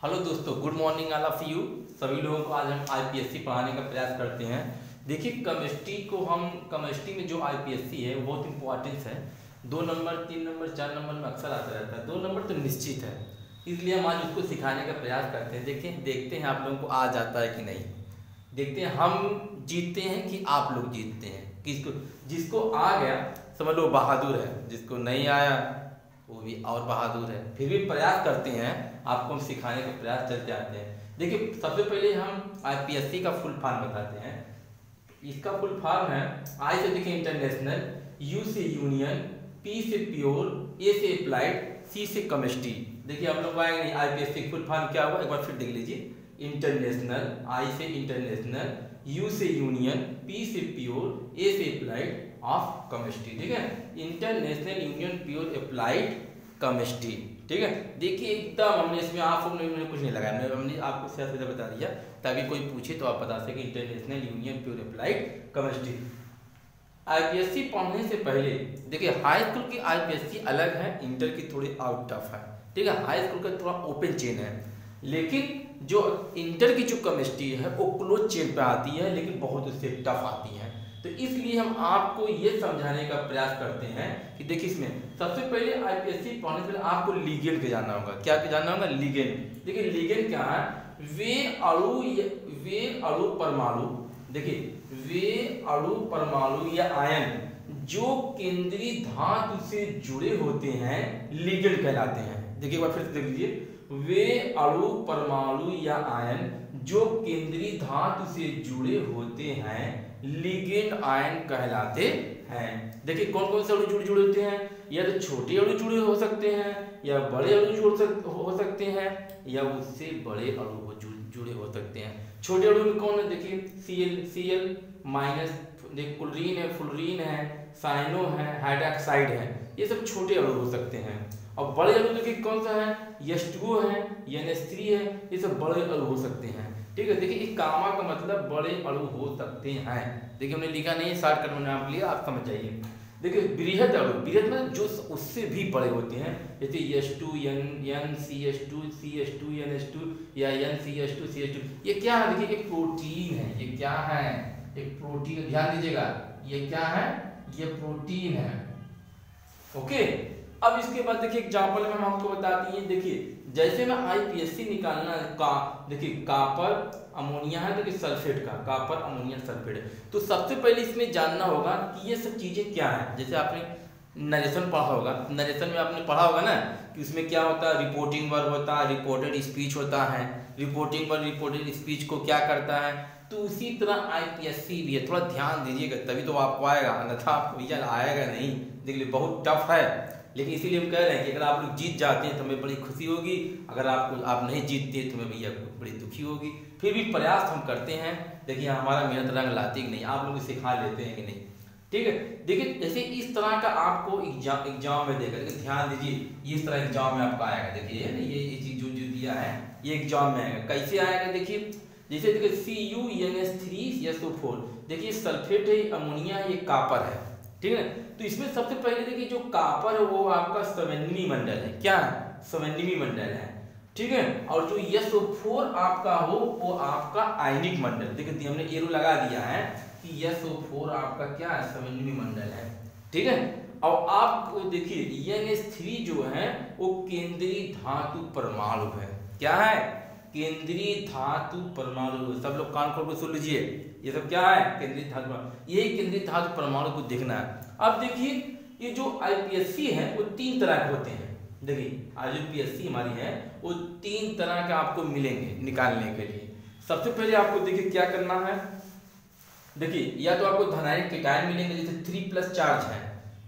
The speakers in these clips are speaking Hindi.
हेलो दोस्तों, good morning all of you. सभी लोगों को आज हम आईपीएससी पढ़ाने का प्रयास करते हैं। देखिए केमिस्ट्री में जो आईपीएससी है वो बहुत इंपॉर्टेंस है। 2 नंबर 3 नंबर 4 नंबर में अक्सर आता रहता है, 2 नंबर तो निश्चित है, इसलिए हम आज उसको सिखाने का प्रयास करते हैं। देखते हैं आप लोगों को आ जाता है कि नहीं। देखते हैं हम जीतते हैं कि आप लोग जीतते हैं। जिसको आ गया समझ लो बहादुर है, जिसको नहीं आया वो भी और बहादुर है। फिर भी प्रयास करते हैं, आपको हम सिखाने का प्रयास चलते आते हैं। देखिए सबसे पहले हम आईपीएससी का फुल फॉर्म बताते हैं। इसका फुल फॉर्म है आई से देखिए इंटरनेशनल, यू से यूनियन, पी से प्योर, ए से अप्लाइड, सी से केमिस्ट्री। देखिए आप लोग आएंगे आईपीएससी फुल फॉर्म क्या हुआ, एक बार फिर देख लीजिए। इंटरनेशनल, आई से इंटरनेशनल, यू से यूनियन, पी से प्योर, ए से अप्लाइड ऑफ केमिस्ट्री। ठीक है, international union pure applied chemistry. ठीक है, देखिए एकदम हमने इसमें आप हमने कुछ नहीं लगाया, हमने आपको सीधा बता दिया ताकि कोई पूछे तो आप बता सके international union pure applied chemistry. IPSC पढ़ने से पहले देखिए हाई स्कूल की आईपीएससी अलग है, इंटर की थोड़ी आउट टफ है। ठीक है, हाई स्कूल का थोड़ा ओपन चेन है, लेकिन जो इंटर की जो केमिस्ट्री है वो क्लोज चेन पे आती है, लेकिन बहुत उससे टफ आती है। तो इसलिए हम आपको ये समझाने का प्रयास करते हैं कि देखिए इसमें सबसे पहले आईपीएससी पढ़ने से पहले आपको लिगेंड के जानना होगा। क्या जानना होगा? लिगेंड। देखिए लिगेंड क्या है? वे अणु परमाणु, देखिए वे अणु परमाणु या आयन जो केंद्रीय धातु से जुड़े होते हैं लिगेंड कहलाते हैं। देखिए एक बार फिर से देख लीजिए, वे अणु परमाणु या आयन जो केंद्रीय धातु से जुड़े होते हैं लिगेंड आयन कहलाते हैं। देखिए कौन कौन से अणु जुड़े होते हैं? या तो छोटे अणु जुड़े हो सकते हैं, या बड़े अणु हो सकते हैं, या उससे बड़े अणु जुड़े हो सकते हैं। छोटे अणु में कौन है? देखिए Cl माइनस, देखिए क्लोरीन है, फ्लोरीन है, साइनो है, हाइड्रोक्साइड है, ये सब छोटे अणु हो सकते हैं। और बड़े अणु देखिए कौन सा है? H2O है, NH3 है, ये सब बड़े अणु हो सकते हैं। ठीक है, देखिए इस गामा का मतलब बड़े अणु हो सकते हैं। देखिए हमने लिखा नहीं, शॉर्टकट में नाम लिया, आप समझ जाइए। देखिए बृहद अणु, बृहद मतलब जो उससे भी बड़े होते हैं, जैसे H2 NCH2 CH2 NH2 या NCH2 CH2। ये क्या है? देखिए एक प्रोटीन है। ये क्या है? एक प्रोटीन, ध्यान दीजिएगा, ये क्या है? ये प्रोटीन है। ओके, अब इसके बाद देखिए एग्जाम्पल में हम आपको बताती हैं। देखिए जैसे मैं आईपीएससी निकालना का, देखिए कॉपर अमोनिया है, देखिए सल्फेट का, कॉपर अमोनिया सल्फेट है। तो सबसे पहले इसमें जानना होगा कि ये सब चीजें क्या है। जैसे आपने नरेशन पढ़ा होगा, नरेशन में आपने पढ़ा होगा ना कि उसमें क्या होता है? रिपोर्टिंग वर्ब होता है, रिपोर्टेड स्पीच होता है। रिपोर्टिंग वर्ब रिपोर्टेड स्पीच को क्या करता है? तो उसी तरह आईपीएससी भी है, थोड़ा ध्यान दीजिएगा तभी तो आपको आएगा, अन्यथा आपको रिजल्ट आएगा नहीं। देखिए बहुत टफ है, लेकिन इसीलिए हम कह रहे हैं कि अगर आप लोग जीत जाते हैं तो हमें बड़ी खुशी होगी, अगर आप नहीं जीतते तो हमें भैया बड़ी दुखी होगी। फिर भी प्रयास हम करते हैं। देखिए हमारा मेहनत रंग लाती कि नहीं, आप लोग सिखा लेते हैं कि नहीं। ठीक है, देखिए जैसे इस तरह का आपको एग्जाम में देगा, देखिए ध्यान दीजिए, इस तरह एग्जाम में आपका आएगा। देखिए ये चीज जो दिया है ये एग्जाम में आएगा। कैसे आएगा? देखिए जैसे देखिए CuNH3SO4, देखिए सल्फेट है, अमोनिया है, ये कॉपर है। ठीक है, तो इसमें सबसे पहले देखिए जो कॉपर है वो आपका समन्वयी मंडल है। क्या है? समन्वयी मंडल है। ठीक है, और जो SO4 आपका हो वो आपका आयनिक मंडल। देखिए हमने एरो लगा दिया है कि SO4 आपका क्या है? समन्वयी मंडल है। ठीक है, और आप देखिए NH3 जो है वो केंद्रीय धातु परमाणु है। क्या है? केंद्रीय धातु परमाणु। सब लोग कान खोल कर सुन लीजिए, ये सब क्या है? केंद्रीय धातु। यही केंद्रीय धातु परमाणु को देखना है। अब देखिए ये जो आईपीएससी है वो 3 तरह के होते हैं। देखिए आईपीएससी हमारी है वो 3 तरह के आपको मिलेंगे निकालने के लिए। सबसे पहले आपको देखिए क्या करना है, देखिए या तो आपको धनायनिक केटायन मिलेंगे, जैसे 3+ चार्ज है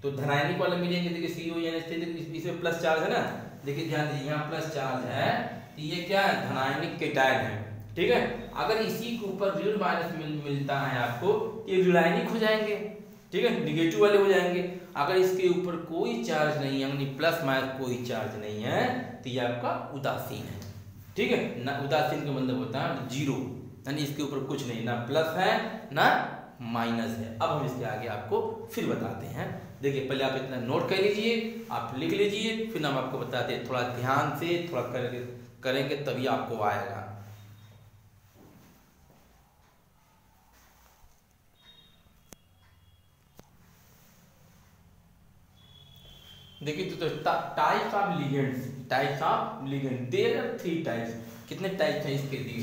तो धनायनिक वाले मिलेंगे। देखिए CuNH3 इसमें प्लस चार्ज है ना, देखिए ध्यान दीजिए यहाँ प्लस चार्ज है, तो ये क्या है? धनायनिक केटायन है। ठीक है, अगर इसी के ऊपर ऋण माइनस मिलता है आपको, ये ऋणायनिक हो जाएंगे। ठीक है, निगेटिव वाले हो जाएंगे। अगर इसके ऊपर कोई चार्ज नहीं है, यानी प्लस माइनस कोई चार्ज नहीं है, तो ये आपका उदासीन है। ठीक है ना, उदासीन का मतलब होता है जीरो, यानी इसके ऊपर कुछ नहीं, ना प्लस है ना माइनस है। अब हम इसके आगे आपको फिर बताते हैं। देखिए पहले आप इतना नोट कर लीजिए, आप लिख लीजिए, फिर हम आपको बताते हैं। थोड़ा ध्यान से थोड़ा करके करेंगे तभी आपको आएगा। देखिए तो types of ligands, types of ligand, there are 3 types. कितने टाइप्स हैं इसके दिए?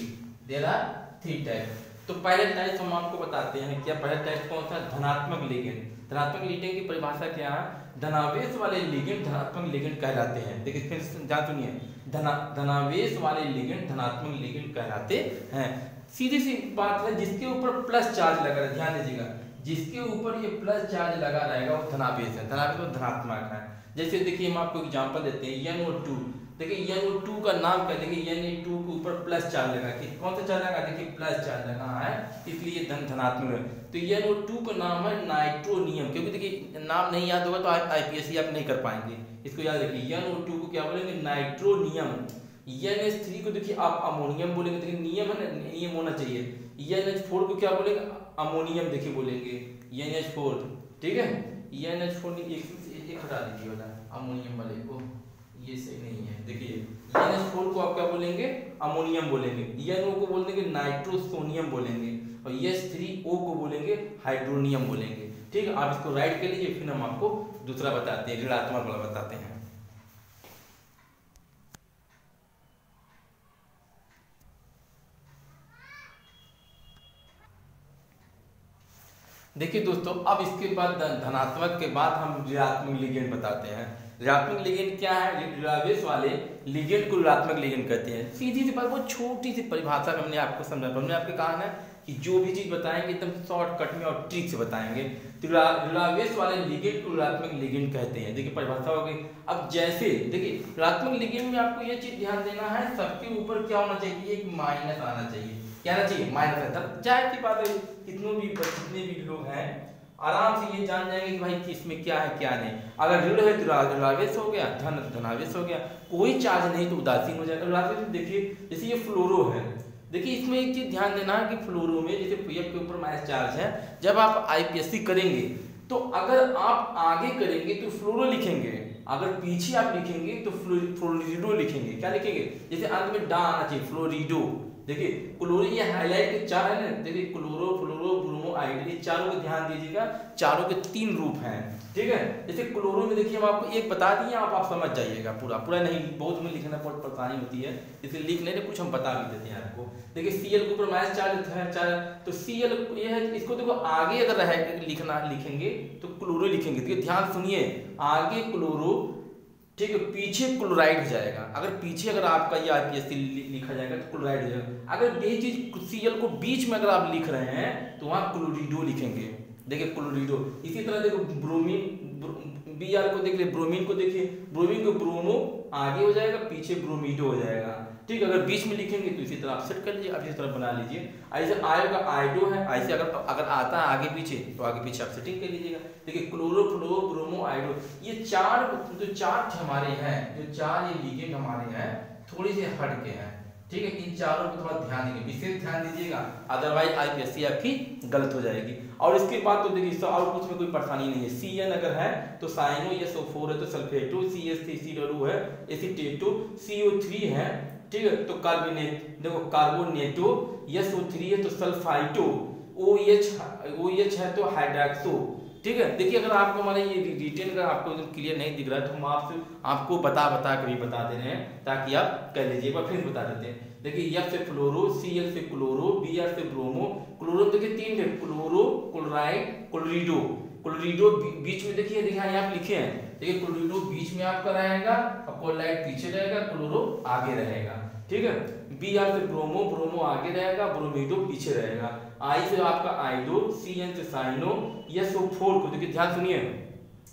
There are 3 types. तो पहले टाइप हम आपको बताते हैं। क्या पहला टाइप कौन सा? धनात्मक लिगेंड। धनात्मक लिगेंड की परिभाषा क्या है? धनावेश वाले लिगेंड धनात्मक लिगेंड कहलाते हैं। देखिए फिर ध्यान सुनिए, धनावेश वाले लिगेंड धनात्मक लिगेंड कहलाते हैं। सीधी सी बात है, जिसके ऊपर प्लस चार्ज लगा है, ध्यान दीजिएगा, जिसके ऊपर ये प्लस चार्ज लगा रहेगा वो धनावेश है, धनावेश वो धनात्मक है। जैसे देखिए हम आपको एग्जांपल देते हैं, NO2। देखिए NO2 का नाम क्या? देखिए Na2 के ऊपर प्लस चार्ज लगा, कि कौन सा चार्ज लगा? देखिए प्लस चार्ज लगा है, इसलिए धनात्मक है। तो NO2 का नाम है नाइट्रोनियम, क्योंकि देखिए नाम नहीं याद होगा तो IPSC आप नहीं कर पाएंगे, इसको याद रखिए। NO2 को क्या बोलेंगे? नाइट्रोनियम। NH3 को देखिए आप अमोनियम बोलेंगे, देखिए नियम है ना, नियम होना चाहिए। NH4 को क्या बोलेंगे? अमोनियम देखिए बोलेंगे, NH4, ठीक है। NH4 एक हटा दीजिए वाला अमोनियम वाले को, ये सही नहीं है। देखिए NH4 को आप क्या बोलेंगे? अमोनियम बोलेंगे। NO को बोल देंगे नाइट्रोसोनियम बोलेंगे, और H3O को बोलेंगे हाइड्रोनियम बोलेंगे, ठीक है। आप इसको राइट कर लीजिए, फिर हम आपको दूसरा बताते हैं, ऋणात्मक वाला बताते हैं। देखिए दोस्तों, अब इसके बाद धनात्मक के बाद हम ऋणात्मक लिगेंड बताते हैं। ऋणात्मक लिगेंड क्या है? ऋणावेश वाले लिगेंड को ऋणात्मक लिगेंड कहते हैं। सीधी सी बात, बहुत छोटी सी परिभाषा में हमने आपको समझा। हमने आपको कहा ना कि जो भी चीज बताएंगे एकदम शॉर्टकट में और ट्रिक से बताएंगे। तो ऋणावेश वाले लिगेंड को ऋणात्मक लिगेंड कहते हैं। देखिए परिभाषा हो गई। अब जैसे देखिए ऋणात्मक लिगेंड में आपको ये चीज ध्यान देना है, सबके ऊपर क्या होना चाहिए? एक माइनस आना चाहिए। क्या आना चाहिए? माइनस है। जाहिर सी बात है, जितने भी लोग हैं आराम से ये जान जाएंगे कि भाई इसमें क्या है क्या नहीं। अगर ऋण है तो ऋणावेश हो गया, धन धनावेश हो गया, कोई चार्ज नहीं तो उदासीन हो जाएगा। ऋणावेश देखिए जैसे ये फ्लोरो है, देखिए इसमें एक चीज ध्यान देना है कि फ्लोरो में जैसे PF के ऊपर माइनस चार्ज है, जब आप IPSC करेंगे तो अगर आप आगे करेंगे तो फ्लोरो लिखेंगे, अगर पीछे आप लिखेंगे तो फ्लोरिडो लिखेंगे। क्या लिखेंगे? जैसे अंत में डा आना चाहिए, फ्लोरिडो। देखिए क्लोरो, ये हाईलाइट के 4 है ना, देखिए क्लोरो, फ्लोरो, ब्रोमो, आयोडीन, ये चारों को ध्यान दीजिएगा, चारों के 3 रूप हैं, ठीक है। जैसे क्लोरो में देखिए हम आपको एक बता दिए, आप समझ जाइएगा, पूरा नहीं, बहुत में लिखना बहुत परेशानी होती है, इसलिए लिख लेते, कुछ हम बता भी देते हैं आपको। देखिए Cl के ऊपर माइनस चार्ज है, तो Cl ये है, इसको देखो आगे अगर लिखेंगे तो क्लोरो लिखेंगे। देखिए ध्यान सुनिए, आगे क्लोरो, ठीक है, पीछे क्लोराइड हो जाएगा। अगर आपका ये IPSC लिखा जाएगा तो क्लोराइड हो जाएगा। अगर यही चीज Cl को बीच में अगर आप लिख रहे हैं तो वहां क्लोरिडो लिखेंगे। देखिए क्लोरिडो। इसी तरह देखो ब्रोमीन, Br को देखिए, ब्रोमीन को देखिए, ब्रोमीन को ब्रोमो आगे हो जाएगा, पीछे ब्रोमीडो हो जाएगा, ठीक है। अगर बीच में लिखेंगे तो इसी तरह आप सेट कर लीजिए, अब इसी तरह बना लीजिए। ऐसे आयो का आइडो है, ऐसे अगर आता है आगे पीछे तो आगे पीछे आप सेटिंग कर लीजिएगा। देखिए क्लोरो, फ्लोरो, ब्रोमो, आइडो, ये 4 हमारे हैं, जो 4 ये लिगेंड हमारे हैं, थोड़ी से हट के हैं, ठीक है। इन चारों पर थोड़ा ध्यान दीजिए, विशेष ध्यान दीजिएगा, अदरवाइज IPSC आपकी गलत हो जाएगी। और इसके बाद तो देखिए और कुछ में कोई परेशानी नहीं है। Cn अगर है तो साइनो, SO4 है तो सल्फेटो, CH3COO है एसीटेटो, CO3 है, ठीक है, तो कार्बोनेट, देखो कार्बोनेटो, SO3 है तो सल्फाइटो, OH है तो हाइड्रॉक्सो, ठीक है। देखिए अगर आपको हमारा ये रिटेन का आपको क्लियर नहीं दिख रहा है तो हम आपको बता कर भी बता दे रहे हैं, ताकि आप कर लीजिए। एक बार फिर बता देते हैं। देखिए F से फ्लोरो, Cl से क्लोरो, Br से ब्रोमो, क्लोरो देखिए 3 है, क्लोरो, क्लोराइड, क्लोरिडो। क्लोरिडो बीच में देखिए यहाँ आप लिखे हैं, देखिए क्लोरिडो बीच में आपका रहेगा, क्लोराइड पीछे रहेगा, क्लोरो आगे रहेगा, ठीक है। Br से ब्रोमो, ब्रोमो आगे रहेगा, ब्रोमीडो पीछे रहेगा। I से आपका आइडो, Cn से साइनो, SO4 को देखिए ध्यान सुनिए,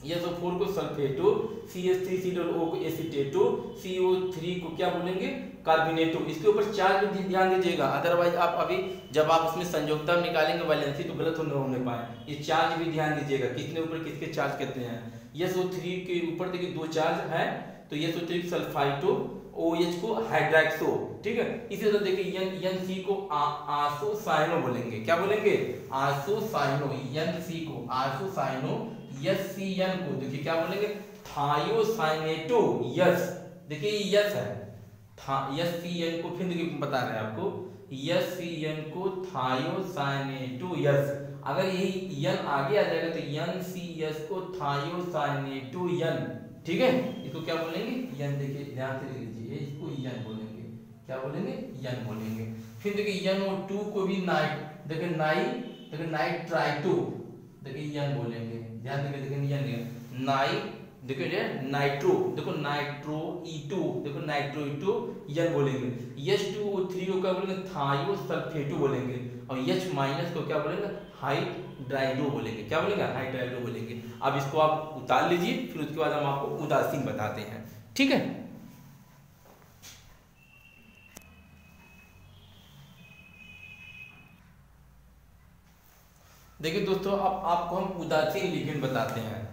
SO4 को सल्फेटो, CH3COO को एसीटेटो, CO3 को क्या बोलेंगे? कार्बोनेटो। इसके ऊपर चार्ज भी ध्यान दीजिएगा, अदरवाइज आप अभी जब आप उसमें संयोजकता निकालेंगे वैलेंसी तो गलत होने पाए। ये चार्ज भी ध्यान दीजिएगा, किसके ऊपर किसके चार्ज कहते हैं। SO3 के ऊपर देखिए 2 चार्ज है, तो SO3 सल्फाइटो, OH को हाइड्रॉक्सो, ठीक है। इसी तरह देखिए NC को आसोसाइनो बोलेंगे। क्या बोलेंगे? आसोसाइनो। NC को आसोसाइनो, SCN को देखिए क्या बोलेंगे? थायोसाइनेटो। यस, देखिए यस है, HCN को फिर देखिए बता रहे हैं आपको, HCN को थायोसाइनेटोयस, अगर यही N आगे आ जाएगा तो NCS को थायोसाइनेटोयन, ठीक है। इसको क्या बोलेंगे? N, देखिए ध्यान से लीजिए, इसको N बोलेंगे, क्या बोलेंगे? N बोलेंगे। फिर देखिए NO2 को भी देखिए नाइट्राइटो, देखिए N बोलेंगे, ध्यान देखिए देखिए नाइट्रो, देखो नाइट्रो ईटो, देखो नाइट्रो ईटो N बोलेंगे। H2O3 को क्या बोलेंगे? थायोसल्फेटो बोलेंगे। और H- को क्या बोलेंगे? हाइड्राइडो बोलेंगे, क्या बोलेंगे? हाइड्राइडो बोलेंगे। अब इसको आप उतार लीजिए, फिर उसके बाद हम आपको उदासीन बताते हैं, ठीक है। देखिए दोस्तों, अब आपको हम उदासीन लिगेंड बताते हैं।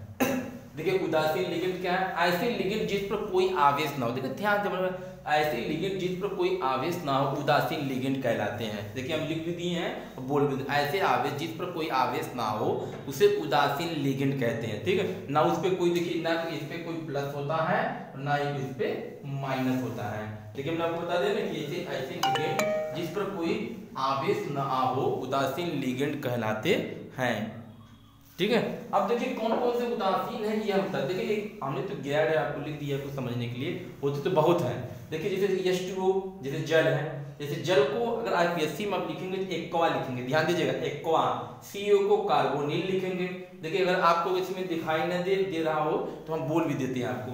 देखिए उदासीन लिगेंड क्या है? ऐसे लिगेंड जिस पर कोई आवेश ना हो, देखिए ध्यान से, ऐसे लिगेंड जिस पर कोई आवेश ना हो उदासीन लिगेंड कहलाते हैं। देखिए हम लिख भी दिए हैं, बोल भी दिए, ऐसे आवेश जिस पर कोई आवेश ना हो उसे उदासीन लिगेंड कहते हैं, ठीक है। ना उस पर कोई, देखिए ना इस पे कोई प्लस होता है ना ही इस पे माइनस होता है। देखिए मैं आपको बता दें कि ऐसे लिगेंड जिस पर कोई आवेश ना हो उदासीन लिगेंड कहलाते हैं, ठीक है। अब देखिए कौन कौन से उदासीन है ये हम बता। देखिए हमने तो गैर है आपको लिख दिया कुछ समझने के लिए, होते तो बहुत हैं। देखिए जैसे H2O, जैसे जल है, जैसे जल को अगर IPSC में आप लिखेंगे तो एक्वा लिखेंगे, ध्यान दीजिएगा एक्वा। CO को कार्बोनिल लिखेंगे। देखिए अगर आपको इसमें दिखाई न दे रहा हो तो हम बोल भी देते हैं आपको,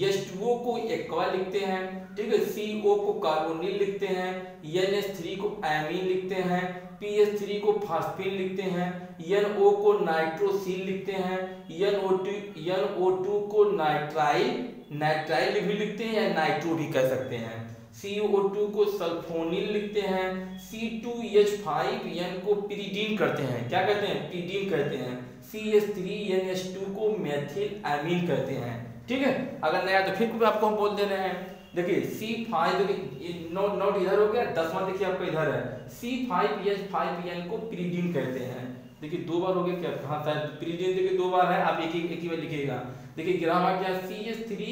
H2O को एक्वा लिखते हैं, ठीक है। CO को कार्बोनिल लिखते हैं, NH3 को एमीन लिखते हैं, PH3 को फास्फीन लिखते हैं, NO को नाइट्रोसिल लिखते हैं, NO2 को नाइट्राइल भी लिखते हैं या नाइट्रो भी कह सकते हैं, CO2 को सल्फोनिल लिखते हैं, C2H5N को पिरिडीन करते हैं, क्या कहते हैं? पिरिडीन कहते हैं, CH3NH2 को मेथिल एमीन कहते हैं, ठीक है। अगर नया तो फिर आपको हम बोल दे रहे हैं। देखिए C5, देखिए नोट इधर हो गया, 10वां देखिए आपका इधर है, C5H5N को पिरिडीन कहते हैं। देखिए 2 बार हो गया क्या? हाँ शायद पिरिडीन देखिए 2 बार है, आप एक ही बार लिखिएगा। देखिए ग्राम आ गया CH3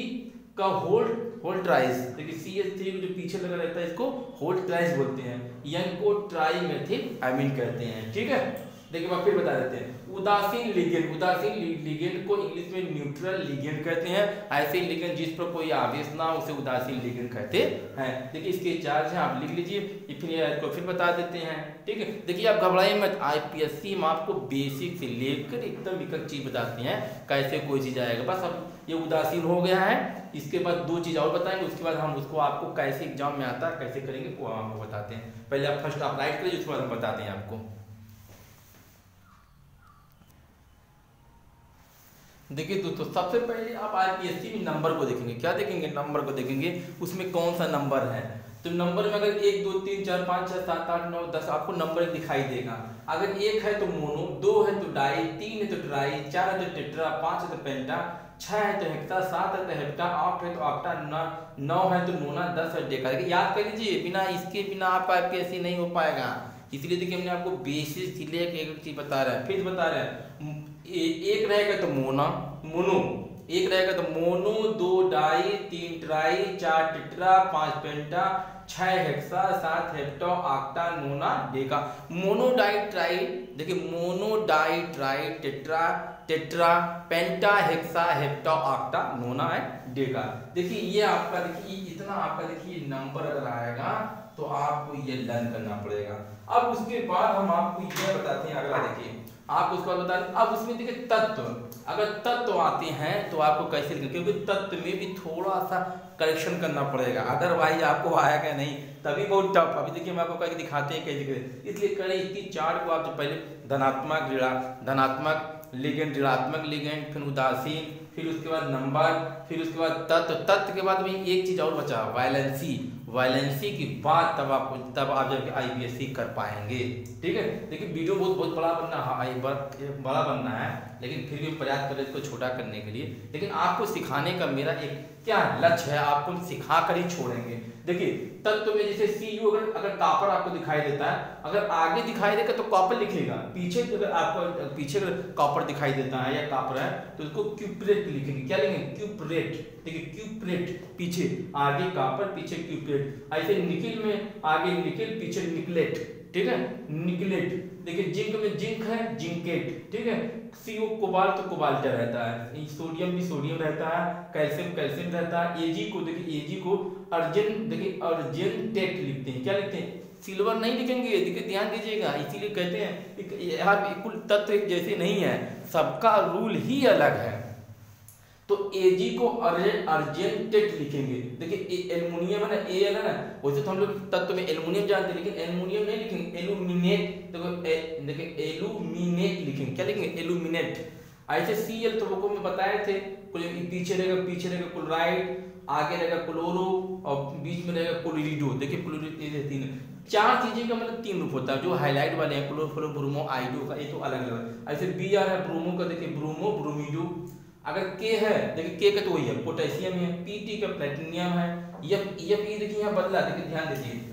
का होल्ड ट्राइस, देखिए CH3 को जो पीछे लगा रहता है इसको होल्ड ट्राइस बोलते हैं, N को ट्राइमेथिल एमीन कहते हैं, ठीक है। देखिए मैं फिर बता देते हैं उदासीन लिगेंड को इंग्लिश में न्यूट्रल लिगेंड कहते हैं। ऐसे लिगेंड जिस पर कोई आवेश ना हो उसे उदासीन लिगेंड कहते हैं। देखिए इसके चार्ज हैं, आप लिख लीजिए, फिर बता देते हैं, ठीक है। देखिए आप घबराइए मत, IPSC में आपको बेसिक से लेकर एकदम एक चीज बताते हैं कैसे कोई चीज आएगा। बस अब ये उदासीन हो गया है, इसके बाद 2 चीज और बताएंगे, उसके बाद हम उसको आपको कैसे एग्जाम में आता है कैसे करेंगे वो आपको बताते हैं। पहले आप फर्स्ट आप राइट करिए, उसके बाद हम बताते हैं आपको। देखिए दोस्तों सबसे पहले आप IPSC में नंबर को देखेंगे, क्या देखेंगे? नंबर को देखेंगे, उसमें कौन सा नंबर है। तो नंबर में अगर 1 2 3 4 5 6 7 8 9 10 आपको नंबर दिखाई देगा। अगर 1 है तो मोनो, 2 है तो डाई, 3 है तो ट्राई, 4 है तो टेट्रा, 5 है तो पेंटा, 6 है तो हेक्सा, 7 है तो हेप्टा, 8 है तो ऑक्टा, 9 है तो नोना, 10 है डेका। याद कर लीजिए, बिना इसके बिना आप IPSC नहीं हो पाएगा। इसलिए देखिए हमने आपको बेसिस से लेकर एक चीज बता रहा है, फिर बता रहे हैं। 1 रहेगा तो मोनो, 1 रहेगा तो mono, 2 di, 3 tri, 4 tetra, 5 penta, 6 hexa, 7 hepta, octa, nona, deca. Mono di tri, देखिए mono di tri tetra penta hexa hepta octa nona है डेका। देखिए ये आपका, देखिए इतना आपका, देखिए नंबर अगर आएगा तो आपको ये लर्न करना पड़ेगा। अब उसके बाद हम आपको ये बताते हैं अगला, देखिए आप उसके बाद बता दें। अब उसमें देखिए तत्व, अगर तत्व आते हैं तो आपको कैसे लिखना, क्योंकि तत्व में भी थोड़ा सा करेक्शन करना पड़ेगा, अदरवाइज आपको आएगा नहीं, तभी बहुत टफ। अभी देखिए हम आपको करके दिखाते हैं कैसे करें। इसलिए करें इसकी चार्ट को आप तो पहले धनात्मक लिगेंड, ऋणात्मक लिगेंड, फिर उदासीन, फिर उसके बाद नंबर, फिर उसके बाद तत्व के बाद में एक चीज और बचा, वायलेंसी की बात, तब आप जब IPSC कर पाएंगे, ठीक है। देखिए वीडियो बहुत बड़ा बनना है, लेकिन फिर भी प्रयास करें इसको छोटा करने के लिए। लेकिन आपको सिखाने का मेरा एक क्या लक्ष्य है, आपको सिखा कर ही छोड़ेंगे। देखिए तत्व में जैसे CU अगर कॉपर आपको दिखाई देता है, अगर आगे दिखाई देगा तो कॉपर लिखेगा, पीछे अगर आपको पीछे कॉपर दिखाई देता है या कॉपर है तो उसको क्यूपरेट लिखेंगे, क्या लिखेंगे? क्यूप्रेट, देखिए क्यूप्रेट पीछे आगे कॉपर पीछे क्यूप्रेट, ऐसे निकिल में आगे निकिल पीछे निकलेट, ठीक है निकलेट। देखिए जिंक में जिंक है जिंकेट, ठीक है। CO कोबाल्ट तो कोबाल्ट रहता है, सोडियम भी सोडियम रहता है, कैल्शियम कैल्शियम रहता है। एजी को देखिए एजी को अर्जेंट, देखिए अर्जेंटेट लिखते हैं, क्या लिखते हैं सिल्वर नहीं लिखेंगे, देखिए ध्यान दीजिएगा, इसीलिए कहते हैं यार कुल तत्व एक जैसे नहीं है, सबका रूल ही अलग है। तो Ag को अर्जेंटेट लिखेंगे। देखिए एल्युमिनियम है ना, ए है ना, वैसे तो हम लोग तत्व में एल्युमिनियम जानते हैं, लेकिन एल्युमिनियम नहीं लिखेंगे, एल्यूमिनेट। देखिए एल्यूमिनेट लिखेंगे, क्या लिखेंगे एल्यूमिनेट। ऐसे Cl तो वो में बताए थे, पीछे रहेगा क्लोराइड, आगे रहेगा क्लोरो और बीच में रहेगा क्लोरिडो। देखिए क्लोरिडो तीन, चार चीजें का मतलब तीन रूप होता है, जो हाईलाइट वाले हैं क्लोरो फ्लोरो ब्रोमो आइडो का, ये तो अलग अलग है। ऐसे Br है ब्रोमो का, देखिए ब्रोमो ब्रोमिडो। अगर K है, देखिए K का तो वही है पोटेशियम है, Pt का प्लेटिनियम है, Fe देखिए यहाँ बदला, देखिए ध्यान दीजिए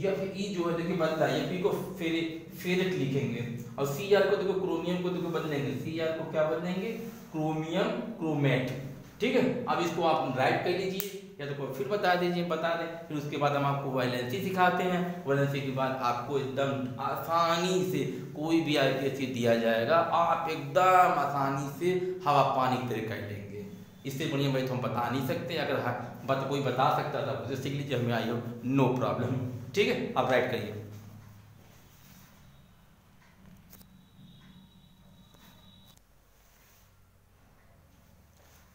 Fe जो है देखिए बदला, Fe को फेरेट लिखेंगे और Cr को देखो क्रोमियम को देखो बदलेंगे, Cr को क्या बदलेंगे क्रोमियम क्रोमेट, ठीक है। अब इसको आप राइट कर लीजिए या तो फिर बता दीजिए, बता दें, फिर उसके बाद हम आपको वैलेंसी सिखाते हैं। वैलेंसी के बाद आपको एकदम आसानी से कोई भी IPSC दिया जाएगा, आप एकदम आसानी से हवा पानी की तरह कर लेंगे। इससे बढ़िया भाई तो हम बता नहीं सकते, अगर कोई बता सकता था उसे सीख लीजिए, हमें आई हो नो प्रॉब्लम, ठीक है। आप राइट करिए।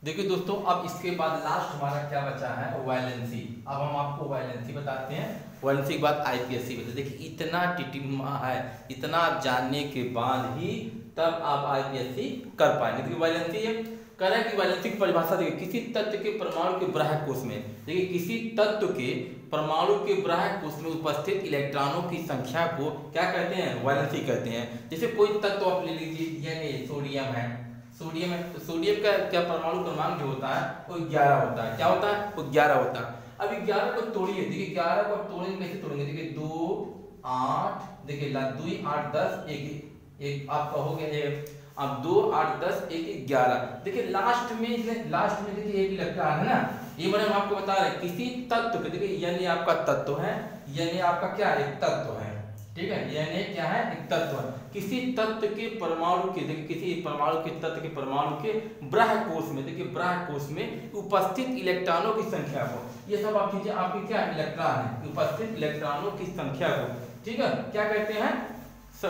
देखिए दोस्तों, अब इसके बाद लास्ट हमारा क्या बचा है वैलेंसी। अब हम आपको वैलेंसी बताते हैं, वैलेंसी के बाद IPSC बताते हैं। देखिए इतना टिटिमा है, इतना जानने के बाद ही तब आप IPSC कर पाएंगे। देखिए वैलेंसी है, कह रहा है कि वैलेंसी की परिभाषा देखिए, किसी तत्व के परमाणु के बाह्य कोश में, देखिए किसी तत्व के परमाणु के बाह्य कोश में उपस्थित इलेक्ट्रॉनों की संख्या को क्या कहते हैं वैलेंसी कहते हैं। जैसे कोई तत्व आप ले लीजिए, यानी सोडियम है, सोडियम है, तो सोडियम का क्या परमाणु क्रमांक जो होता है वो 11 होता है, क्या होता है वो 11 होता है। अब 11 को तोड़िए, देखिए 11 को आप तोड़ेंगे, कैसे तोड़ेंगे, देखिए 2 8, देखिए 2 8 10 1 आपका हो गया, अब 2 8 10 1 11। देखिए लास्ट में देखिए एक इलेक्ट्रॉन है ना, ये मैंने हम आपको बता रहे किसी तत्व के, देखिए यानी आपका तत्व है, यानी आपका क्या एक तत्व है, ठीक है, यानी क्या है एक तत्व है। किसी तत्व के परमाणु के, देखिए किसी परमाणु के तत्व के परमाणु के बाह्य कोश में, देखिए बाह्य कोश में उपस्थित इलेक्ट्रॉनों की संख्या को, ये सब आप चीजें आपकी क्या इलेक्ट्रॉन है, उपस्थित इलेक्ट्रॉनों की संख्या को, ठीक है, क्या कहते हैं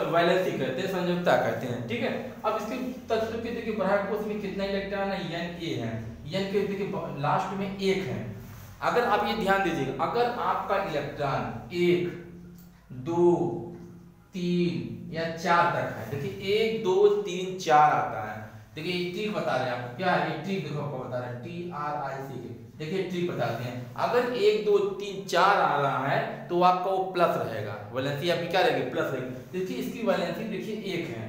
वैलेंसी कहते हैं, संयोजकता कहते हैं, ठीक है। अब इसके तत्व के देखिए बाह्य कोश में कितना इलेक्ट्रॉन है, Na है, N के देखिए लास्ट में 1 है। अगर आप ये ध्यान दीजिएगा, अगर आपका इलेक्ट्रॉन 1 2 3 या 4 तक है, देखिए 1 2 3 4 आता है, देखिए ट्रिक बता रहे हैं आपको, क्या है ये ट्रिक, देखो आपको बता रहे हैं TRIC, देखिए ट्रिक बताते हैं। अगर 1 2 3 4 आ रहा है तो आपका वो प्लस रहेगा, वैलेंसी आपकी क्या रहेगी प्लस रहेगी। देखिए इसकी वैलेंसी देखिए 1 है,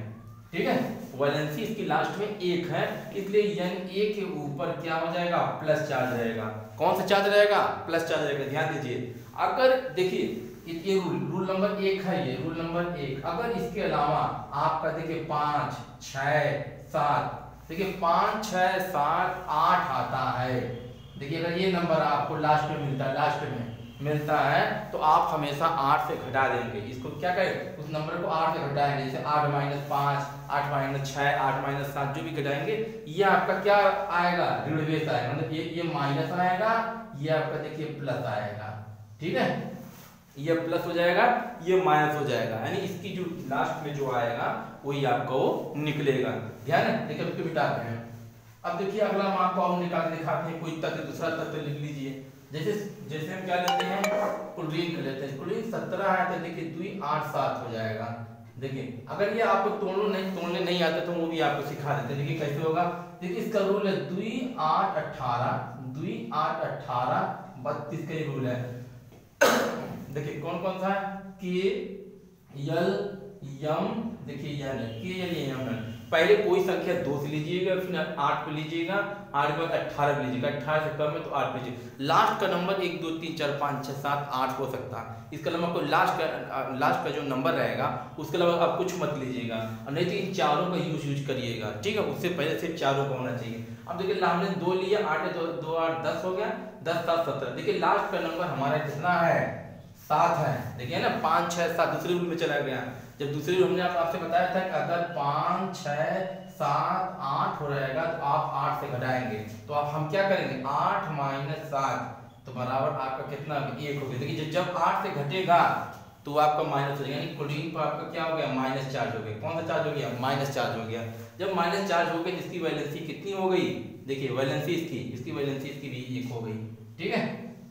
ठीक है, वैलेंसी इसकी लास्ट में 1 है, इसलिए Na के ऊपर क्या हो जाएगा प्लस चार्ज रहेगा। कौन सा चार्ज रहेगा प्लस चार्ज रहेगा, ध्यान दीजिए। अगर देखिए ये रूल नंबर 1 है, ये रूल नंबर 1। अगर इसके अलावा आपका देखिए 5 6 7, देखिए 5 6 7 8 आता है, देखिए अगर ये नंबर आपको लास्ट में मिलता है तो आप हमेशा 8 से घटा देंगे, इसको क्या करें उस नंबर को 8 से घटाएंगे, जैसे 8 - 5 8 - 6 8 - 7 जो भी घटाएंगे ये आपका क्या आएगा ऋणवेश आएगा, मतलब ये माइनस आएगा, ये आपका देखिए प्लस आएगा, ठीक है, ये प्लस हो जाएगा ये माइनस हो जाएगा, यानी इसकी जो लास्ट में जो आएगा वही आपको निकलेगा, ध्यान है। देखिए इसको मिटाते हैं। अब देखिए अगला हम आपको और निकाल के दिखाते हैं, कोई तत्व दूसरा तत्व लिख लीजिए, जैसे हम क्या लेते हैं क्लोरीन का लेते हैं, क्लोरीन 17 है तो देखिए 2 8 7 हो जाएगा। देखिए अगर ये आपको तोड़ने नहीं आता तो वो भी आपको सिखा देते हैं, देखिए कैसे होगा। देखिए इसका रूल है 2 8 18 2 8 18 32 का रूल है। देखिए कौन कौन सा है के एल एम, देखिए यह के एल एम है, पहले कोई संख्या 2 से लीजिएगा, फिर 8 पे लीजिएगा, 8 के बाद 18 पे लीजिएगा, 18 से कम है तो 8 पे लीजिए। लास्ट का नंबर 1 2 3 4 5 6 7 8 हो सकता है, इसके अलावा आपको लास्ट का जो नंबर रहेगा उसके अलावा आप कुछ मत लीजिएगा, और नहीं तो इन चारों का यूज करिएगा, ठीक है, उससे पहले सिर्फ चारों का होना चाहिए। अब देखिए हमने 2 लिया, 8 है 2 2 8 10 हो गया, 10 7 17। देखिए लास्ट का नंबर हमारा कितना है, 7 है। देखिए ना 5 6 7 दूसरे रूल में चला गया। जब दूसरे रूल हमने आपसे बताया था कि अगर 5 6 7 8 हो रहेगा तो आप 8 से घटाएंगे, तो आप हम क्या करेंगे 8 - 7 तो बराबर आपका कितना 1 हो गया। देखिए जब 8 से घटेगा तो आपका माइनस हो जाएगा, यानी क्लोरीन पर आपका क्या हो गया माइनस चार्ज हो गया। कौन सा चार्ज हो गया, माइनस चार्ज हो गया। जब माइनस चार्ज हो गया इसकी वैलेंसी कितनी हो गई, देखिए वैलेंसी इसकी वैलेंसी इसकी भी 1 हो गई। ठीक है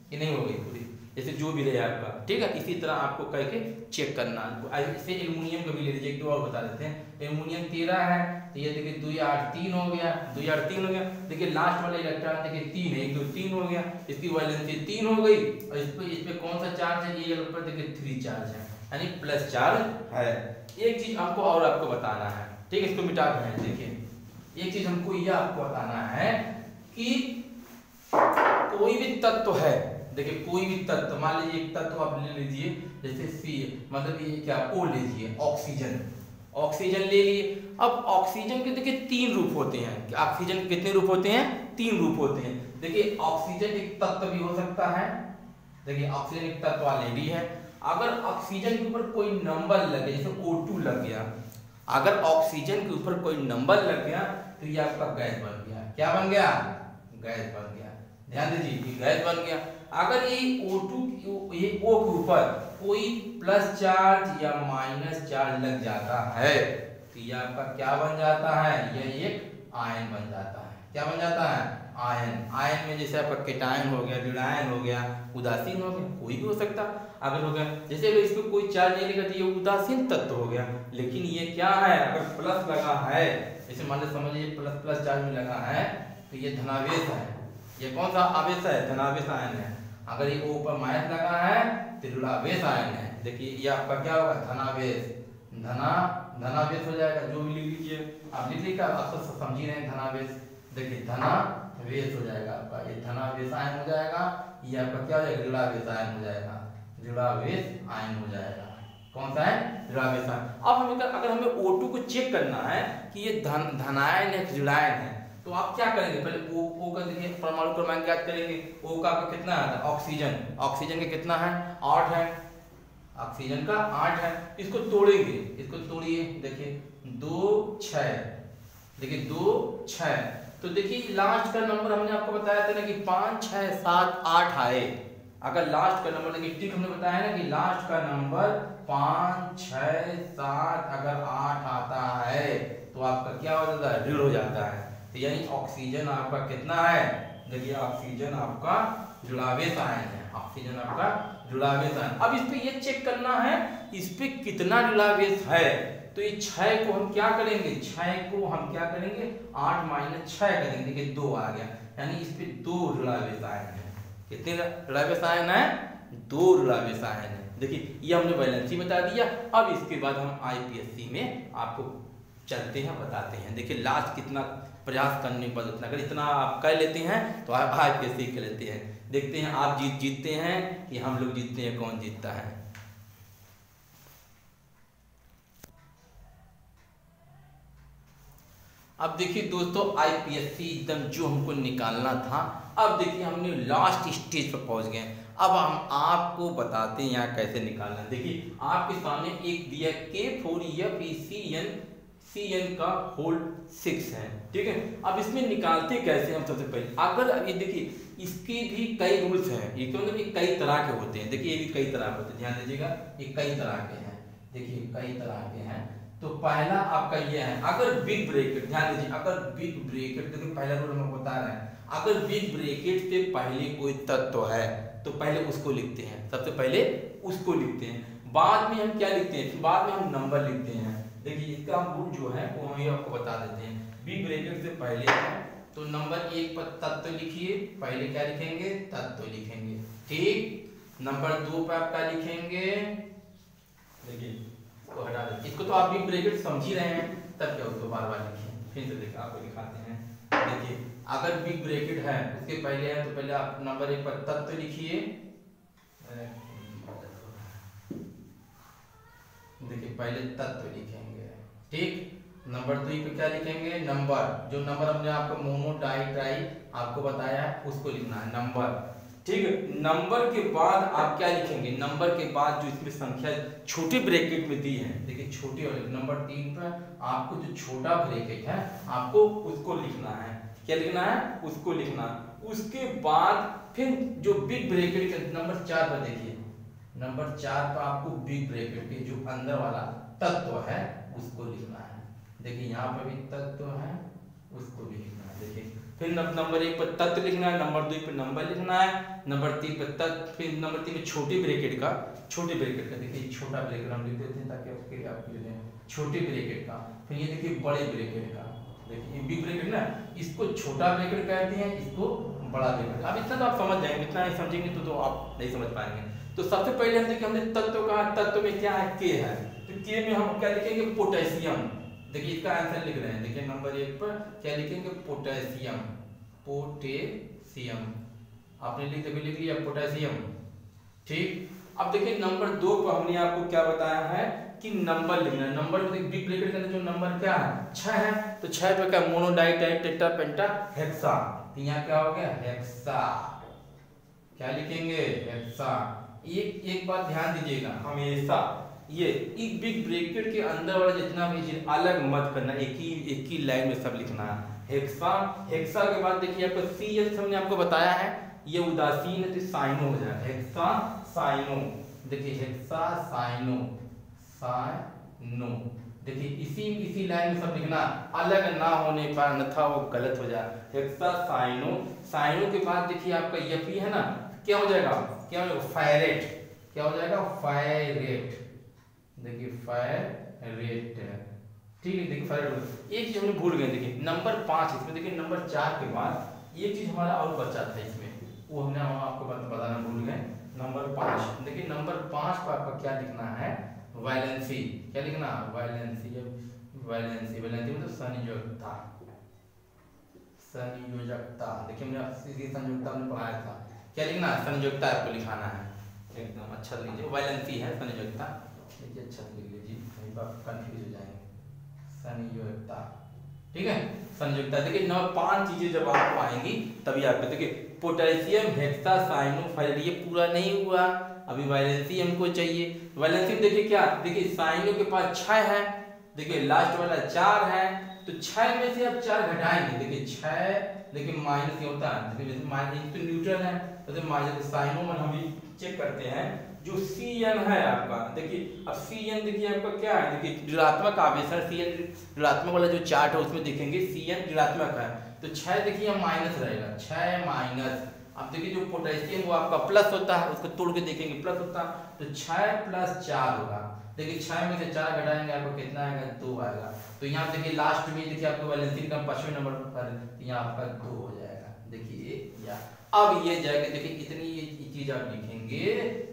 कि नहीं हो गई पूरी, जैसे जो भी रहे आपका। ठीक है, इसी तरह आपको करके चेक करना। इससे एल्युमिनियम का भी ले लीजिए, एक दो और बता देते हैं। एल्युमिनियम 13 है तो ये देखिए 2 8 3 हो गया, 2 8 3 हो गया। देखिए लास्ट वाला इलेक्ट्रॉन देखिए 3 है, 1 2 3 हो गया, इसकी वैलेंसी 3 हो गई। और इस पे कौन सा चार्ज है, ये ऊपर देखिए 3 चार्ज है, यानी प्लस चार्ज है। एक चीज आपको और आपको बताना है, ठीक है, इसको मिटा दें। देखिए एक चीज हमको यह आपको बताना है कि कोई भी तत्व है, देखिए कोई भी तत्व, मान लीजिए एक तत्व आप ले लीजिए जैसे सी, मतलब ये क्या ओ लीजिए, ऑक्सीजन, ऑक्सीजन ले लिए। अब ऑक्सीजन के देखिए 3 रूप होते हैं। ऑक्सीजन के कितने रूप होते हैं, 3 रूप होते हैं। देखिए ऑक्सीजन एक तत्व भी हो सकता है, देखिए ऑक्सीजन एक तत्व ऑलरेडी है। अगर ऑक्सीजन के ऊपर कोई नंबर लगे, जैसे O2 लग गया, अगर ऑक्सीजन के ऊपर कोई नंबर लग गया तो ये आपका गैस बन गया। क्या बन गया, गैस बन गया। ध्यान दीजिए कि गैस बन गया। अगर ये O2 ये O के ऊपर कोई प्लस चार्ज या माइनस चार्ज लग जाता है तो ये आपका क्या बन जाता है, यह एक आयन बन जाता है। क्या बन जाता है, आयन। आयन में जैसे आपका केटायन हो गया, ऋणायन हो गया, उदासीन हो गया, कोई भी हो सकता। अगर हो गया जैसे इस पे कोई चार्ज नहीं लगा तो ये उदासीन तत्व हो गया। लेकिन ये क्या है, अगर प्लस लगा है, जैसे मान लीजिए समझिए प्लस प्लस चार्ज में लगा है तो ये धनावेश है। ये कौन सा आवेश है, धनावेश आयन है। अगर ये O पर माइनस लगा है तो ऋणावेश आयन है। देखिए ये आपका क्या होगा, धनावेश, धनावेश हो जाएगा। जो भी लिख लीजिए आप, लिख लीजिए आप तो समझ ही रहे हैं धनावेश। देखिए धनावेश हो जाएगा आपका, ये धनावेश आयन हो जाएगा। ये आपका क्या हो जाएगा, ऋणावेश आयन हो जाएगा, ऋणावेश आयन हो जाएगा। कौन सा है, ऋणावेश आयन। अब हमें अगर हमें O2 को चेक करना है कि ये धनायन है ऋणायन है तो आप क्या करेंगे, पहले O का देखिए परमाणु क्रमांक याद करेंगे। O का आपका कितना है, ऑक्सीजन, ऑक्सीजन का कितना है 8 है, ऑक्सीजन का 8 है। इसको तोड़ेंगे, इसको तोड़िए, देखिए 2 6, देखिए 2 6। तो देखिए लास्ट का नंबर हमने आपको बताया था ना कि 5 6 7 8 आए। अगर लास्ट का नंबर देखिए ठीक हमने बताया ना कि लास्ट का नंबर 5 6 7 अगर 8 आता है तो आपका क्या हो जाता है, ऋण हो जाता है। तो यानी ऑक्सीजन आपका कितना है, देखिए ऑक्सीजन आपका ऋणावेश आयन है, ऑक्सीजन आपका ऋणावेश आयन। अब इस पे ये चेक करना है इस पे कितना ऋणावेश है। तो ये 6 को हम क्या करेंगे, 6 को हम क्या करेंगे 8 - 6 करेंगे। देखिए 2 आ गया, यानी इस पे 2 ऋणावेश आयन है। कितने ऋणावेश आयन है, 2 ऋणावेश आयन है। देखिए ये हमने वैलेंसी बता दिया। अब इसके बाद हम IPSC में आपको चलते हैं, बताते हैं। देखिए लास्ट कितना प्रयास करने पर उतना, अगर इतना आप कर लेते हैं तो आप IPSC कर लेते हैं। देखते हैं आप जीतते हैं कि हम लोग जीतते हैं, कौन जीतता है। अब देखिए दोस्तों IPSC एकदम जो हमको निकालना था, अब देखिए हमने लास्ट स्टेज पर पहुंच गए। अब हम आपको बताते हैं यहाँ कैसे निकालना। देखिए आपके सामने एक दिया K4FeCN का होल 6 है, ठीक है। अब इसमें निकालते कैसे हम, सबसे पहले अगर ये देखिए इसके भी कई रूल्स हैं, ये क्यों मतलब कई तरह के होते हैं। देखिए ये भी कई तरह के होते हैं, ध्यान दीजिएगा ये कई तरह के हैं। देखिए कई तरह के हैं। तो पहला आपका ये है, अगर बिग ब्रैकेट, ध्यान दीजिए अगर बिग ब्रैकेट, देखिए पहला रूल हम बता रहे हैं, अगर बिग ब्रैकेट से पहले कोई तत्व है तो पहले उसको लिखते हैं, सबसे पहले उसको लिखते हैं। बाद में हम क्या लिखते हैं, फिर बाद में हम नंबर लिखते हैं। देखिए इसका रूल जो है वो हम आपको बता देते हैं। बिग ब्रैकेट से पहले है तो नंबर 1 पर तत्व लिखिए, पहले क्या लिखेंगे, तत्व लिखेंगे, ठीक। नंबर 2 पर आप क्या लिखेंगे, देखिए इसको हटा दें, इसको तो आप बिग ब्रैकेट समझ ही रहे हैं, तब क्या उसको बार बार लिखिए। फिर से देखिए आपको दिखाते हैं। देखिए अगर बिग ब्रैकेट है उसके पहले है तो पहले आप नंबर 1 पर तत्व लिखिए, देखिए पहले तत्व लिखेंगे, ठीक। नंबर 2 पे क्या लिखेंगे, नंबर, जो नंबर हमने आपको मोनो डाई ट्राई आपको बताया है उसको लिखना है नंबर, ठीक है। नंबर के बाद आप क्या लिखेंगे, नंबर के बाद जो इसमें संख्या छोटे ब्रैकेट में दी है, देखिए छोटे वाले नंबर 3 पे आपको जो छोटा ब्रैकेट है आपको उसको लिखना है, क्या लिखना है, उसको लिखना। उसके बाद फिर जो बिग ब्रैकेट के नंबर 4 पर देखिए, नंबर 4 पर आपको बिग ब्रैकेट के जो अंदर वाला तत्व है उसको लिखना है। देखिए यहाँ पर भी तत्व है उसको भी लिखना है। देखिए फिर नंबर 1 पर तत्व लिखना है, नंबर 2 पर नंबर लिखना है, नंबर 3 पर तत्व, फिर नंबर 3 पे छोटे ब्रैकेट का, छोटे ब्रैकेट का देखिए छोटा ब्रैकेट हम लिख देते हैं ताकि आपके आप लिख दें छोटे ब्रैकेट का। फिर ये देखिए बड़े ब्रैकेट का, देखिए बिग ब्रैकेट ना, इसको छोटा ब्रैकेट कहते हैं, इसको बड़ा ब्रैकेट। अब इतना तो आप समझ जाएंगे, इतना नहीं समझेंगे तो आप नहीं समझ पाएंगे। तो सबसे पहले हम देखिए हमने तत्व कहा, तत्व में क्या है, के है, तो के में हम क्या लिखेंगे, पोटेशियम। देखिए इसका आंसर लिख रहे हैं, देखिए नंबर 1 पर क्या लिखेंगे, पोटेशियम, पोटेशियम आपने लिख लिया पोटेशियम, ठीक। अब देखिए नंबर 2 पर हमने आपको क्या बताया है कि नंबर लिखना है। नंबर में बिग ब्रैकेट के अंदर जो नंबर क्या है, 6 है, तो 6 पे क्या mono di tri tetra penta hexa, तो यहाँ क्या हो गया, हेक्सा, क्या लिखेंगे, हेक्सा। एक बात ध्यान दीजिएगा हमेशा, ये एक बिग ब्रैकेट के अंदर वाला जितना भी चीज अलग मत करना, एक ही लाइन में सब लिखना है। हेक्सा, हेक्सा के बाद देखिए आपको सी एस हमने आपको बताया है, ये उदासीन है तो साइनो हो जाएगा, हेक्सा साइनो। देखिए हेक्सा साइनो, साइनो, देखिए इसी लाइन में सब लिखना, अलग ना होने पर अन्यथा वो गलत हो जाए। हेक्सा साइनो, साइनो के बाद देखिए आपका एफ है ना, क्या हो जाएगा, क्या हो जाएगा, फायरेट, क्या हो जाएगा, फायरेट, देखिए फायरेट, ठीक है। देखिए फायरेट, एक चीज हमने भूल गए, देखिए नंबर 5 इसमें, देखिए नंबर 4 के बाद एक चीज हमारा और बचा था इसमें, वो हमने आपको बताना भूल गए। नंबर 5, देखिए नंबर 5 पर आपका क्या लिखना है, वैलेंसी, क्या लिखना, वैलेंसी, वैलेंसी, वैलेंसी मतलब संयोजकता, संयोजकता। देखिए हमने आपसे संयोजकता हमने पढ़ाया था, क्या लिखना है, संयोजकता आपको लिखाना है, एकदम अच्छा लीजिए, वैलेंसी है संयोजकता, देखिए अच्छा लिख लीजिए, कहीं पर कंफ्यूज हो जाएंगे, संयोजकता, ठीक है, संयोजकता। देखिए 5 चीजें जब आपको आएंगी तभी आपको, देखिए पोटेशियम, हेक्सा साइनो फायरेट, ये पूरा नहीं हुआ, अभी वैलेंसी हमको चाहिए। वैलेंसी में देखिए क्या, देखिए साइनो के पास 6 है, देखिए लास्ट वाला 4 है, तो 6 में से आप 4 घटाएंगे, देखिए 6, देखिए माइनस ये होता है, देखिए माइनस तो न्यूट्रल है, तो माइनस साइनो में हम भी चेक करते हैं, जो Cn है आपका, देखिए अब Cn देखिए आपका क्या है, देखिए ऋणात्मक आवेश है, Cn ऋणात्मक वाला जो चार्ट है उसमें देखेंगे Cn ऋणात्मक है, तो 6 देखिए माइनस रहेगा, 6 माइनस। अब देखिए जो पोटेशियम वो आपका प्लस होता है, उसको तोड़ के देखेंगे प्लस होता है, तो 6 प्लस 4 होगा, देखिए 6 में से 4 घटाएंगे आपको कितना आएगा, 2 आएगा। तो यहाँ देखिए लास्ट में देखिए आपको वैलेंसी का 5वें नंबर पर यहाँ आपका 2 हो जाएगा, देखिए या अब ये जाएगा, देखिए इतनी ये चीज आप लिखेंगे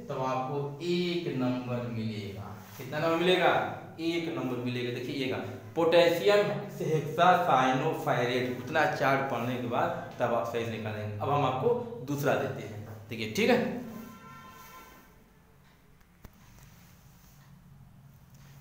तो आपको 1 नंबर मिलेगा, कितना नंबर मिलेगा, 1 नंबर मिलेगा। देखिएगा पोटेशियम हेक्सा साइनो फायरेट, उतना चार्ट पढ़ने के बाद तब आप सही से निकालेंगे। अब हम आपको दूसरा देते हैं, देखिए ठीक है।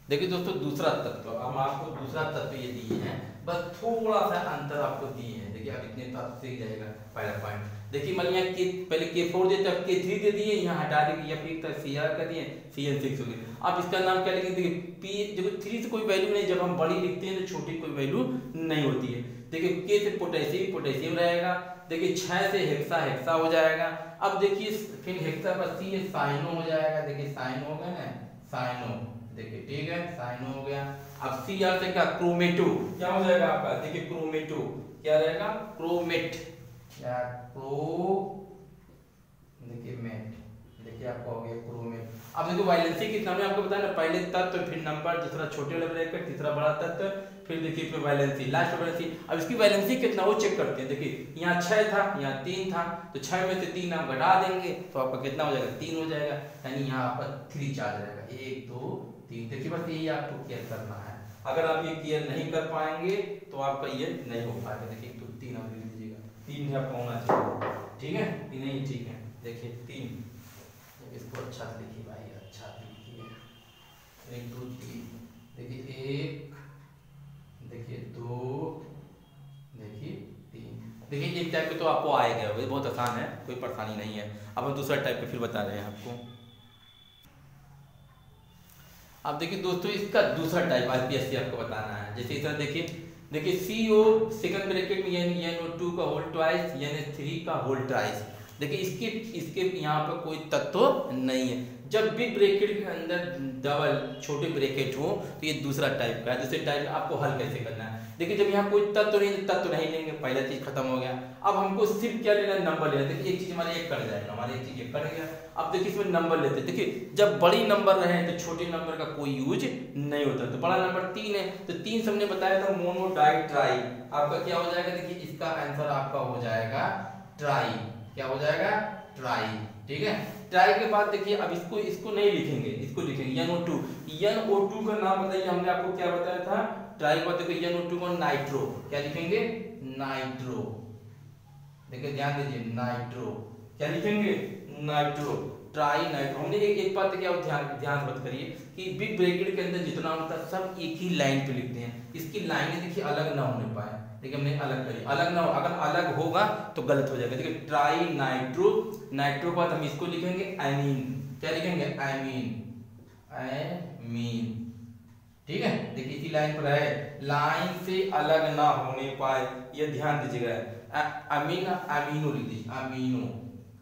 देखिए दोस्तों दूसरा तत्व, हम आपको दूसरा तत्व ये दिए हैं, बस थोड़ा सा अंतर आपको दिए हैं, देखिए आप इतने तत्व सीख जाएगा पहला पॉइंट। देखिए मान लिया कि पहले K4 देते अब K3 दे दिए, यहाँ हटा देंगे या फिर Cr कर दिए, Cn6 हो गया। आप इसका नाम क्या लिखेंगे, देखिए P, देखो 3 से कोई वैल्यू नहीं, जब हम बड़ी लिखते हैं तो छोटी कोई वैल्यू नहीं होती है। देखिए K से पोटेशियम, पोटेशियम रहेगा, देखिए 6 से हेक्सा, हेक्सा हो जाएगा। अब देखिए फिर हेक्सा पर C साइनो हो जाएगा, देखिए साइनो हो गया ना, साइनो, देखिए ठीक है साइनो हो गया। अब Cr से क्या, क्रोमेटो, क्या हो जाएगा आपका, देखिए क्रोमेटो क्या रहेगा, क्रोमेट या देखिए मेट, देखिए आपको हो गया क्रोमेट। अब देखो वैलेंसी कितना हमने आपको बताया ना, पहले तत्व फिर नंबर, दूसरा छोटे वाला ब्रैकेट, तीसरा बड़ा तत्व, फिर देखिए फिर वैलेंसी, लास्ट वैलेंसी। अब इसकी वैलेंसी कितना वो चेक करते हैं, देखिए यहाँ 6 था, यहाँ 3 था, तो 6 में से 3 आप घटा देंगे तो आपका कितना हो जाएगा, 3 हो जाएगा, यानी यहाँ आपका 3 चार्ज रहेगा, 1 2 3। देखिए बस यही आपको क्लियर करना है, अगर आप ये क्लियर नहीं कर पाएंगे तो आपका ये नहीं हो पाएगा। देखिए तो 3 आप लिख लीजिएगा, 3 भी आपका होना चाहिए, ठीक है, 3 ही ठीक है। देखिए 3, इसको अच्छा से लिखिए भाई, अच्छा से लिखिए, 1 2 3, देखिए 1, देखिए एक टाइप के तो आपको आएगा, ये बहुत आसान है, कोई परेशानी नहीं है। अब हम दूसरा टाइप के फिर बता रहे हैं आपको। अब देखिए दोस्तों, इसका दूसरा टाइप आईपीएससी आपको बताना है। जैसे इस तरह देखिए CO सेकंड ब्रैकेट में NO2 का होल ट्वाइस, NH3 का होल ट्वाइस। देखिए इसके यहाँ पर कोई तत्व नहीं है। जब भी ब्रैकेट के अंदर डबल छोटे ब्रैकेट हो तो ये दूसरा टाइप का है। दूसरे टाइप आपको हल कैसे करना है, देखिए जब यहाँ कोई तत्व नहीं तो तत्व नहीं लेंगे, पहला चीज खत्म हो गया। अब हमको सिर्फ क्या लेना है, नंबर लेना। देखिए एक चीज हमारा एक कट जाएगा, हमारा एक चीज एक कट गया। अब देखिए इसमें नंबर लेते हैं। देखिए जब बड़ी नंबर रहे तो छोटे नंबर का कोई यूज नहीं होता। तो बड़ा नंबर 3 है, तो 3 हमने बताया था मोनो डाई ट्राई। आपका क्या हो जाएगा, देखिए इसका आंसर आपका हो जाएगा ट्राई। क्या हो जाएगा, ट्राई। ठीक है, ट्राई के बाद देखिए अब इसको नहीं लिखेंगे, इसको लिखेंगे NO2। NO2 का नाम बताइए, हमने आपको क्या बताया था, ट्राई के बाद देखिए NO2 को नाइट्रो। क्या लिखेंगे, नाइट्रो। देखिए ध्यान दीजिए, नाइट्रो। क्या लिखेंगे, नाइट्रो। Tri nitro. हमने एक बात क्या ध्यान मत करिए कि बिग ब्रैकेट के अंदर जितना होता है सब एक ही लाइन पे लिखते हैं। इसकी लाइनें देखिए अलग ना होने पाए। देखिए हमने अलग करी, अलग ना हो, अगर अलग होगा तो गलत हो जाएगा। देखिए ट्राई नाइट्रो, नाइट्रो के बाद हम इसको लिखेंगे एमीन। क्या लिखेंगे, एमीन, एमीन। ठीक है, देखिए इसी लाइन पर है, लाइन से अलग ना होने पाए, ये ध्यान दीजिएगा। अमीन, अमीनो लिख दीजिए, अमीनो,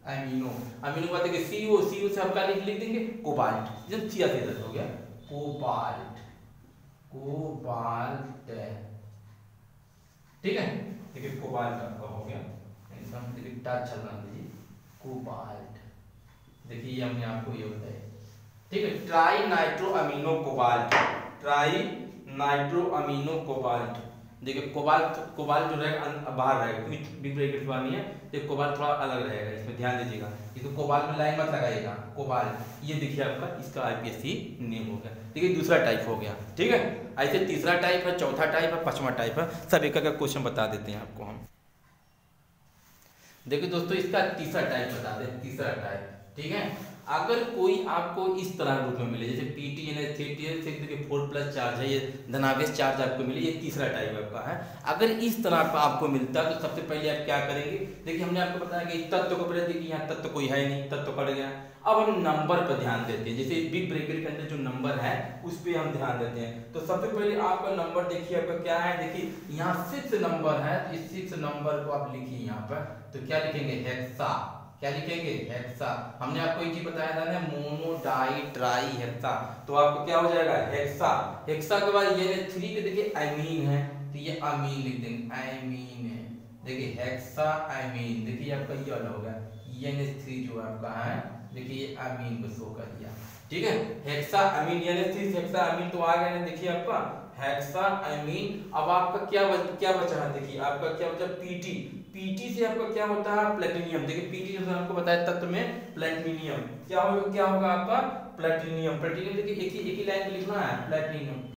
अमीनो। अमीनो के बाद देखिए CO से हम क्या लिख देंगे, कोबाल्ट। जब सीधा हो गया, कोबाल्ट, कोबाल्ट। ठीक है, देखिए कोबाल्ट आपका हो गया, एकदम देखिए टच चलना दीजिए, कोबाल्ट। देखिए ये हमने आपको ये बताया। ठीक है, tri nitro amino cobalt, tri nitro amino cobalt. देखिए कोबाल्ट जो रहेगा बाहर रहेगा, क्योंकि बिग ब्रैकेट वाली है तो कोबाल्ट थोड़ा अलग रहेगा, इसमें ध्यान दीजिएगा। इसको कोबाल्ट में लाइन मत लगाइएगा, कोबाल्ट। ये देखिए आपका इसका आईपीएससी नेम हो गया। देखिए दूसरा टाइप हो गया। ठीक है, ऐसे तीसरा टाइप है, चौथा टाइप है, पांचवा टाइप है, सब एक एक क्वेश्चन बता देते हैं आपको हम। देखिए दोस्तों, इसका तीसरा टाइप बता दें, तीसरा टाइप। ठीक है, अगर कोई आपको इस तरह रूप में मिले, जैसे PTNH3 4+ चार्ज है, ये धनावेश चार्ज आपको मिले, ये तीसरा टाइप आपका है। अगर इस तरह का आपको मिलता है तो सबसे पहले आप क्या करेंगे, देखिए हमने आपको बताया कि तत्व को पहले देखिए यहाँ तत्व कोई है नहीं, तत्व कट गया। अब हम नंबर पर ध्यान देते हैं, जैसे बिग ब्रैकेट के अंदर जो नंबर है उस पर हम ध्यान देते हैं। तो सबसे पहले आपका नंबर देखिए आपका क्या है, देखिए यहाँ 6 नंबर है, तो इस 6 नंबर को आप लिखिए यहाँ पर। तो क्या लिखेंगे, हेक्सा। क्या लिखेंगे, हेक्सा। हमने आपको एक चीज बताया था ना, मोनो डाई ट्राई हेक्सा, तो आपको क्या हो जाएगा, हेक्सा। हेक्सा के बाद NH3 के देखिए अमीन है, तो ये अमीन लिख देंगे, अमीन है। देखिए हेक्सा अमीन, देखिए आपका ये वाला होगा NH3 जो आपका है, देखिए ये अमीन को शो कर दिया। ठीक है, हेक्सा अमीन, NH3 हेक्सा अमीन तो आ गया ना, देखिए आपका हेक्सा अमीन। अब आपका क्या बचा है, देखिए आपका क्या बचा, पीटी से आपका क्या होता है, प्लेटिनियम। देखिए पीटी जो आपको बताया तत्व में प्लेटिनियम, क्या होगा आपका, प्लेटिनियम। प्लेटिनियम देखिए एक ही लाइन में लिखना है, प्लेटिनियम।